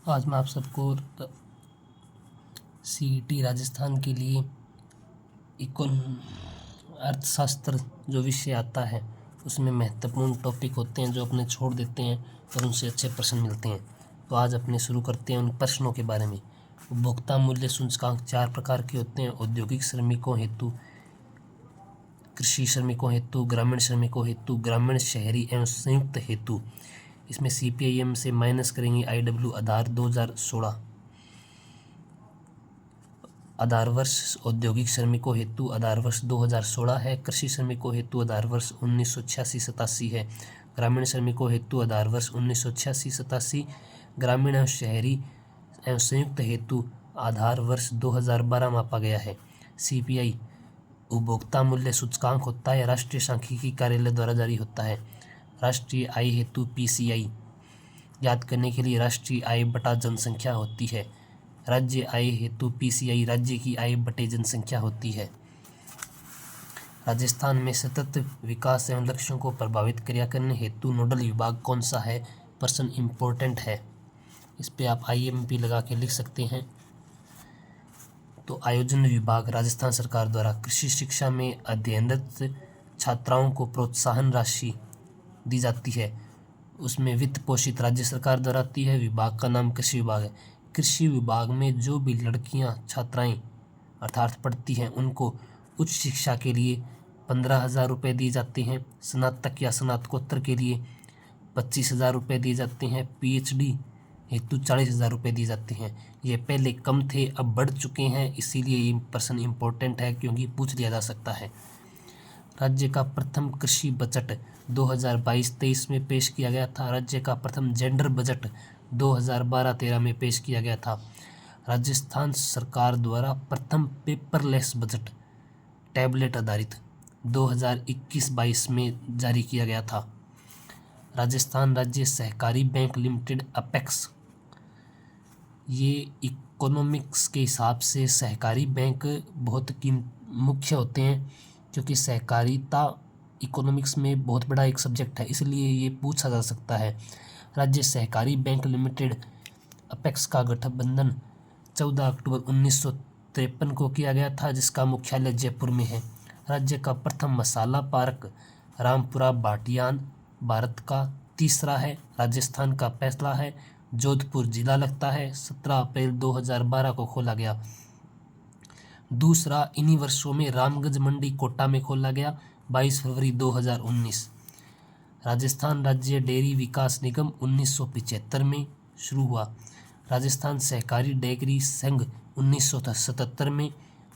आज मैं आप सबको CET राजस्थान के लिए अर्थशास्त्र जो विषय आता है उसमें महत्वपूर्ण टॉपिक होते हैं जो अपने छोड़ देते हैं और उनसे अच्छे प्रश्न मिलते हैं। तो आज अपने शुरू करते हैं उन प्रश्नों के बारे में। उपभोक्ता मूल्य सूचकांक 4 प्रकार के होते हैं: औद्योगिक श्रमिकों हेतु, कृषि श्रमिकों हेतु, ग्रामीण श्रमिकों हेतु, ग्रामीण शहरी एवं संयुक्त हेतु। इसमें CPIM से माइनस करेंगे IW आधार 2016 आधार वर्ष औद्योगिक श्रमिकों हेतु आधार वर्ष 2016 है। कृषि श्रमिकों हेतु आधार वर्ष 1986-87 है। ग्रामीण श्रमिकों हेतु आधार वर्ष 1986-87। ग्रामीण एवं शहरी एवं संयुक्त हेतु आधार वर्ष 2012 मापा गया है। CPI उपभोक्ता मूल्य सूचकांक होता है, राष्ट्रीय सांख्यिकी कार्यालय द्वारा जारी होता है। राष्ट्रीय आय हेतु PCI याद करने के लिए राष्ट्रीय आय बटा जनसंख्या होती है। राज्य आय हेतु PCI राज्य की आय बटे जनसंख्या होती है। राजस्थान में सतत विकास एवं लक्ष्यों को प्रभावित क्रिया करने हेतु नोडल विभाग कौन सा है? प्रश्न इम्पोर्टेंट है, इस पे आप IMP लगा के लिख सकते हैं। तो आयोजन विभाग राजस्थान सरकार द्वारा कृषि शिक्षा में अध्ययनरत छात्राओं को प्रोत्साहन राशि दी जाती है, उसमें वित्त पोषित राज्य सरकार द्वारा आती है। विभाग का नाम कृषि विभाग है। कृषि विभाग में जो भी लड़कियां छात्राएं अर्थात पढ़ती हैं उनको उच्च शिक्षा के लिए 15,000 रुपये दिए जाते हैं। स्नातक या स्नातकोत्तर के लिए 25,000 रुपये दिए जाते हैं। PhD हेतु 40,000 रुपये दिए जाते हैं। ये पहले कम थे, अब बढ़ चुके हैं, इसीलिए ये प्रश्न इम्पोर्टेंट है क्योंकि पूछ लिया जा सकता है। राज्य का प्रथम कृषि बजट 2022-23 में पेश किया गया था। राज्य का प्रथम जेंडर बजट 2012-13 में पेश किया गया था। राजस्थान सरकार द्वारा प्रथम पेपरलेस बजट टैबलेट आधारित 2021-22 में जारी किया गया था। राजस्थान राज्य सहकारी बैंक लिमिटेड अपेक्स, ये इकोनॉमिक्स के हिसाब से सहकारी बैंक बहुत मुख्य होते हैं क्योंकि सहकारिता इकोनॉमिक्स में बहुत बड़ा एक सब्जेक्ट है, इसलिए ये पूछा जा सकता है। राज्य सहकारी बैंक लिमिटेड अपेक्स का गठबंधन 14 अक्टूबर 1953 को किया गया था, जिसका मुख्यालय जयपुर में है। राज्य का प्रथम मसाला पार्क रामपुरा भाटियान भारत का तीसरा है। राजस्थान का पहला है, जोधपुर जिला लगता है, 17 अप्रैल 2012 को खोला गया। दूसरा इन्हीं वर्षों में रामगंज मंडी कोटा में खोला गया, 22 फरवरी 2019। राजस्थान राज्य डेयरी विकास निगम 1975 में शुरू हुआ। राजस्थान सहकारी डेयरी संघ 1977 में।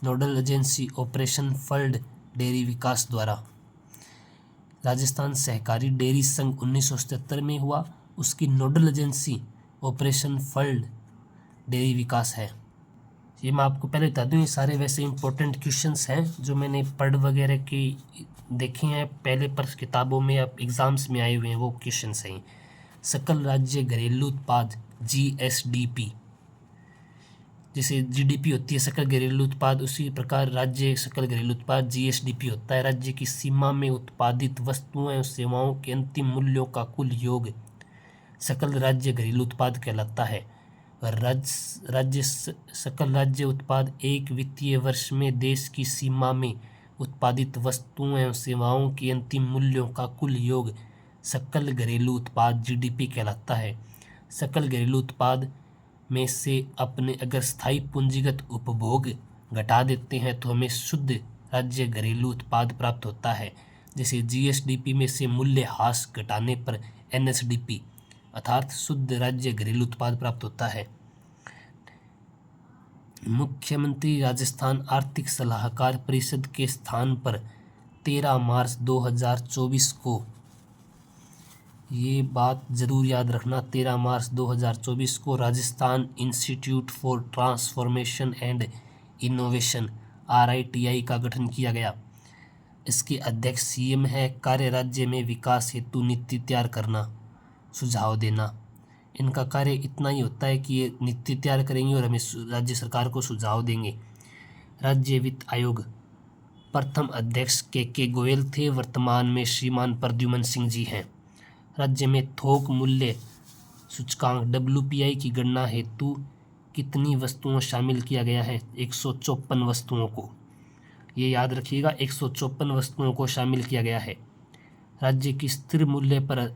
Nodal agency operation flood dairy विकास द्वारा। राजस्थान सहकारी डेयरी संघ 1977 में हुआ, उसकी nodal agency operation flood dairy विकास है। ये मैं आपको पहले बता दूं, ये सारे वैसे इंपॉर्टेंट क्वेश्चंस हैं जो मैंने पढ़ वगैरह के देखे हैं पहले पर किताबों में, अब एग्ज़ाम्स में आए हुए हैं वो क्वेश्चंस हैं। सकल राज्य घरेलू उत्पाद GSDP, जैसे GDP होती है सकल घरेलू उत्पाद, उसी प्रकार राज्य सकल घरेलू उत्पाद GSDP होता है। राज्य की सीमा में उत्पादित वस्तुओं एवं सेवाओं के अंतिम मूल्यों का कुल योग सकल राज्य घरेलू उत्पाद कहलाता है। राज्य सकल राज्य उत्पाद एक वित्तीय वर्ष में देश की सीमा में उत्पादित वस्तुओं एवं सेवाओं के अंतिम मूल्यों का कुल योग सकल घरेलू उत्पाद GDP कहलाता है। सकल घरेलू उत्पाद में से अपने अगर स्थायी पूंजीगत उपभोग घटा देते हैं तो हमें शुद्ध राज्य घरेलू उत्पाद प्राप्त होता है। जैसे GSDP में से मूल्य ह्रास घटाने पर NSDP अर्थात शुद्ध राज्य घरेलू उत्पाद प्राप्त होता है। मुख्यमंत्री राजस्थान आर्थिक सलाहकार परिषद के स्थान पर 13 मार्च 2024 को, ये बात जरूर याद रखना, 13 मार्च 2024 को Rajasthan institute for transformation and innovation RITI का गठन किया गया। इसके अध्यक्ष CM है। कार्य राज्य में विकास हेतु नीति तैयार करना, सुझाव देना। इनका कार्य इतना ही होता है कि ये नीति तैयार करेंगे और हमें राज्य सरकार को सुझाव देंगे। राज्य वित्त आयोग प्रथम अध्यक्ष KK गोयल थे, वर्तमान में श्रीमान प्रद्युमन सिंह जी हैं। राज्य में थोक मूल्य सूचकांक WPI की गणना हेतु कितनी वस्तुओं शामिल किया गया है? 154 वस्तुओं को, ये याद रखिएगा, 154 वस्तुओं को शामिल किया गया है। राज्य की स्थिर मूल्य पर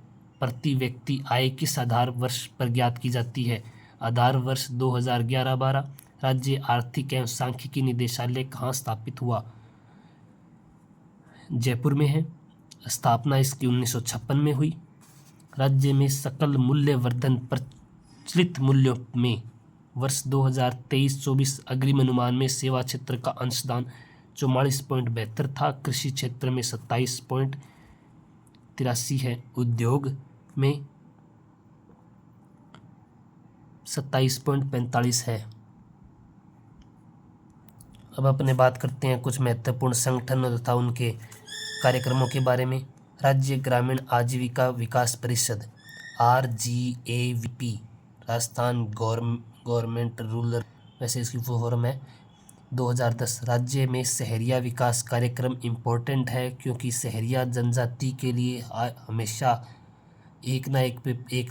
प्रति व्यक्ति आय किस आधार वर्ष पर ज्ञात की जाती है? आधार वर्ष 2011-12। राज्य आर्थिक एवं सांख्यिकी निदेशालय कहाँ स्थापित हुआ? जयपुर में है। स्थापना इसकी 1956 में हुई। राज्य में सकल मूल्य वर्धन प्रचलित मूल्यों में वर्ष 2023-24 अग्रिम अनुमान में सेवा क्षेत्र का अंशदान 44.72 था, कृषि क्षेत्र में 27.83 है, उद्योग में 27.45 है। अब अपने बात करते हैं कुछ महत्वपूर्ण संगठनों तथा उनके कार्यक्रमों के बारे में। राज्य ग्रामीण आजीविका विकास परिषद RGAVP, राजस्थान गवर्नमेंट रूरल, वैसे इसकी फुल फॉर्म है। 2010 राज्य में शहरिया विकास कार्यक्रम इम्पोर्टेंट है क्योंकि शहरिया जनजाति के लिए हमेशा एक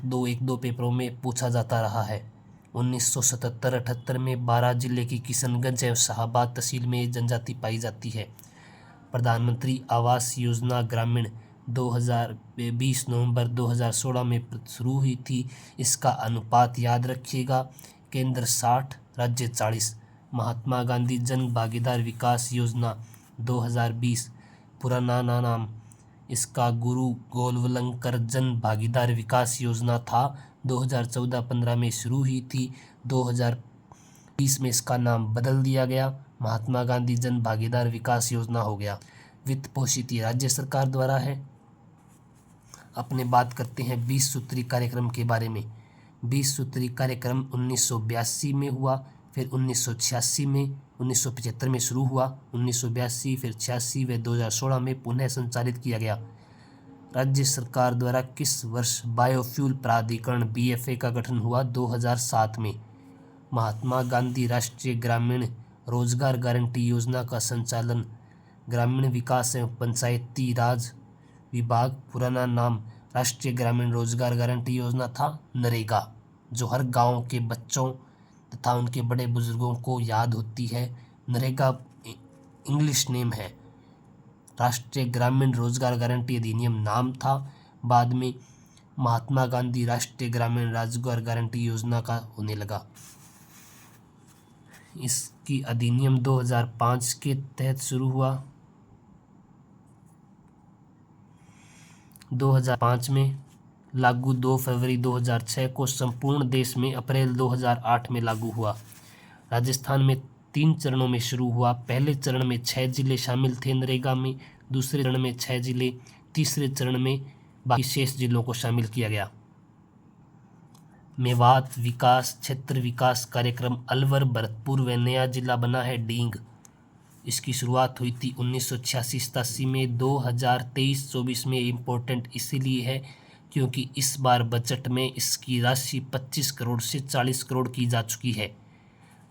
दो पेपरों में पूछा जाता रहा है। 1977-78 में 12 जिले की किशनगंज एवं शाहबाद तहसील में जनजाति पाई जाती है। प्रधानमंत्री आवास योजना ग्रामीण 2020 नवंबर 2016 में शुरू हुई थी। इसका अनुपात याद रखिएगा, केंद्र 60 राज्य 40। महात्मा गांधी जन भागीदार विकास योजना 2020 पुराना नाम इसका गुरु गोलवलंकर जन भागीदार विकास योजना था। 2014-15 में शुरू हुई थी। 2020 में इसका नाम बदल दिया गया, महात्मा गांधी जन भागीदार विकास योजना हो गया। वित्त पोषित ये राज्य सरकार द्वारा है। अपने बात करते हैं 20 सूत्री कार्यक्रम के बारे में। 20 सूत्री कार्यक्रम 1982 में हुआ, फिर 1986 में, 1975 में शुरू हुआ, 1982 फिर 86 व 2016 में पुनः संचालित किया गया। राज्य सरकार द्वारा किस वर्ष बायोफ्यूल प्राधिकरण BFA का गठन हुआ? 2007 में। महात्मा गांधी राष्ट्रीय ग्रामीण रोजगार गारंटी योजना का संचालन ग्रामीण विकास एवं पंचायती राज विभाग, पुराना नाम राष्ट्रीय ग्रामीण रोजगार गारंटी योजना था, नरेगा, जो हर गांव के बच्चों तथा उनके बड़े बुजुर्गों को याद होती है। नरेगा इंग्लिश नेम है, राष्ट्रीय ग्रामीण रोजगार गारंटी अधिनियम नाम था। बाद में महात्मा गांधी राष्ट्रीय ग्रामीण रोजगार गारंटी योजना का होने लगा। इसकी अधिनियम 2005 के तहत शुरू हुआ। 2005 में लागू, 2 फरवरी 2006 को संपूर्ण देश में, अप्रैल 2008 में लागू हुआ। राजस्थान में 3 चरणों में शुरू हुआ। पहले चरण में 6 जिले शामिल थे नरेगा में, दूसरे चरण में 6 जिले, तीसरे चरण में बाकी शेष जिलों को शामिल किया गया। मेवात विकास क्षेत्र विकास कार्यक्रम अलवर भरतपुर व नया जिला बना है डींग। इसकी शुरुआत हुई थी 1986-87 में। 2023-24 में इम्पोर्टेंट इसीलिए है क्योंकि इस बार बजट में इसकी राशि 25 करोड़ से 40 करोड़ की जा चुकी है।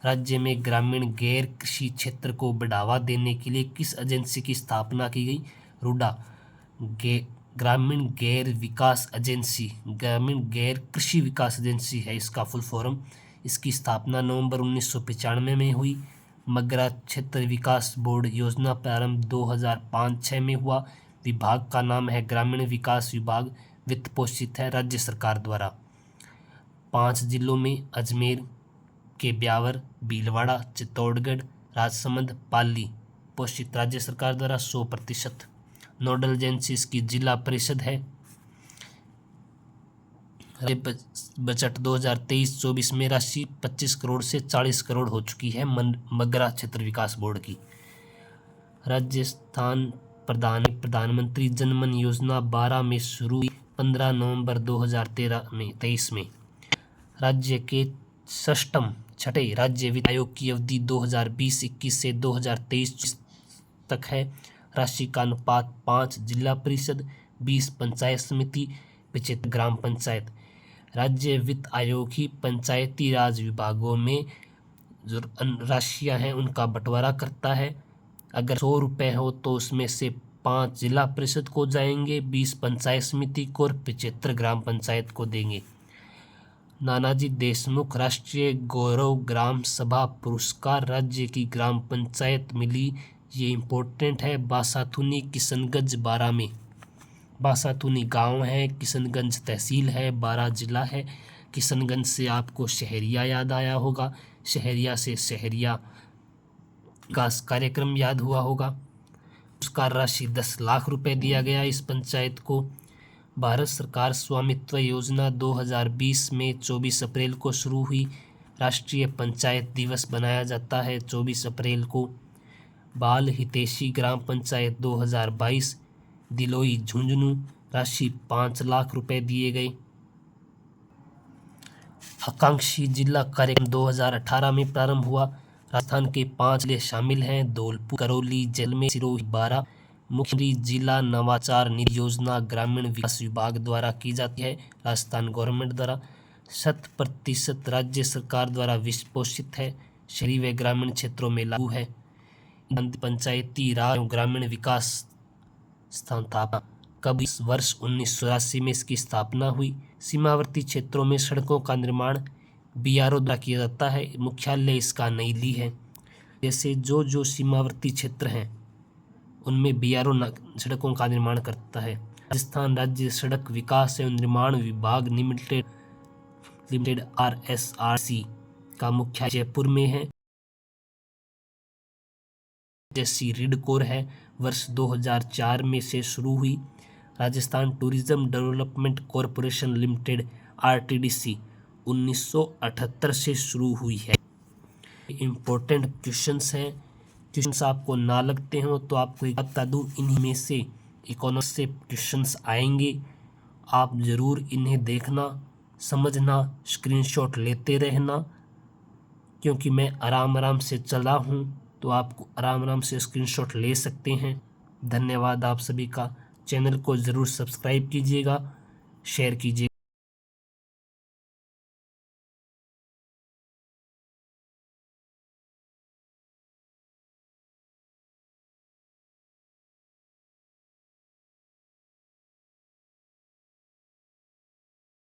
राज्य में ग्रामीण गैर कृषि क्षेत्र को बढ़ावा देने के लिए किस एजेंसी की स्थापना की गई? रूडा, ग्रामीण गैर विकास एजेंसी, ग्रामीण गैर कृषि विकास एजेंसी है इसका फुल फॉर्म। इसकी स्थापना नवंबर 1995 में हुई। मगरा क्षेत्र विकास बोर्ड योजना प्रारंभ 2005-06 में हुआ। विभाग का नाम है ग्रामीण विकास विभाग, वित्त पोषित है राज्य सरकार द्वारा। 5 जिलों में अजमेर के ब्यावर, भीलवाड़ा, चित्तौड़गढ़, राजसमंद, पाली पोषित राज्य सरकार द्वारा 100%। नोडल एजेंसी इसकी जिला परिषद है। बजट 2023-24 में राशि 25 करोड़ से 40 करोड़ हो चुकी है मगरा क्षेत्र विकास बोर्ड की। राजस्थान प्रधानमंत्री जनमन योजना 12 में शुरू हुई, 15 नवंबर 2023 में। राज्य के छठे राज्य वित्त आयोग की अवधि 2020-21 से 2023 तक है। राशि का अनुपात 5 जिला परिषद, 20 पंचायत समिति, 75 ग्राम पंचायत। राज्य वित्त आयोग ही पंचायती राज विभागों में जो राशियां हैं उनका बंटवारा करता है। अगर 100 रुपये हो तो उसमें से 5 जिला परिषद को जाएंगे, 20 पंचायत समिति को और 75 ग्राम पंचायत को देंगे। नानाजी देशमुख राष्ट्रीय गौरव ग्राम सभा पुरस्कार राज्य की ग्राम पंचायत मिली। ये इम्पोर्टेंट है। बासाथुनी किशनगंज बारा में, बासाथुनी गांव है, किशनगंज तहसील है, बारा जिला है। किशनगंज से आपको शहरिया याद आया होगा, शहरिया से शहरिया का कार्यक्रम याद हुआ होगा। पुरस्कार राशि 10 लाख रुपए दिया गया इस पंचायत को। भारत सरकार स्वामित्व योजना 2020 में 24 अप्रैल को शुरू हुई। राष्ट्रीय पंचायत दिवस बनाया जाता है 24 अप्रैल को। बाल हितैषी ग्राम पंचायत 2022 दिलोई झुंझुनू, राशि 5 लाख रुपए दिए गए। आकांक्षी जिला कार्यक्रम 2018 में प्रारंभ हुआ। राजस्थान के 5 जिले शामिल हैं, धौलपुर, करौली, जैसलमेर, सिरोही, बारा। मुख्यमंत्री जिला नवाचार निधि योजना ग्रामीण विकास विभाग द्वारा की जाती है, राजस्थान गवर्नमेंट द्वारा। 100% राज्य सरकार द्वारा वित्त पोषित है, शहरी व ग्रामीण क्षेत्रों में लागू है। पंचायती राज एवं ग्रामीण विकास स्थापना कब? इस वर्ष 1984 में इसकी स्थापना हुई। सीमावर्ती क्षेत्रों में सड़कों का निर्माण बीआरओ द्वारा किया जाता है। मुख्यालय इसका नई दिल्ली है। जैसे जो सीमावर्ती क्षेत्र हैं उनमें बीआरओ सड़कों का निर्माण करता है। राजस्थान राज्य सड़क विकास एवं निर्माण विभाग लिमिटेड RSRC का मुख्यालय जयपुर में है। जैसी रिडकोर है, वर्ष 2004 में से शुरू हुई। Rajasthan tourism development corporation limited RTDC 1978 से शुरू हुई है। इम्पोर्टेंट क्वेश्चंस हैं। क्वेश्चंस आपको ना लगते हो तो आपको एक बता दूँ, इन्हीं में से इकोनॉमिक्स से क्वेश्चंस आएंगे। आप ज़रूर इन्हें देखना, समझना, स्क्रीनशॉट लेते रहना, क्योंकि मैं आराम से चला हूँ तो आपको आराम से स्क्रीनशॉट ले सकते हैं। धन्यवाद आप सभी का। चैनल को ज़रूर सब्सक्राइब कीजिएगा, शेयर कीजिए।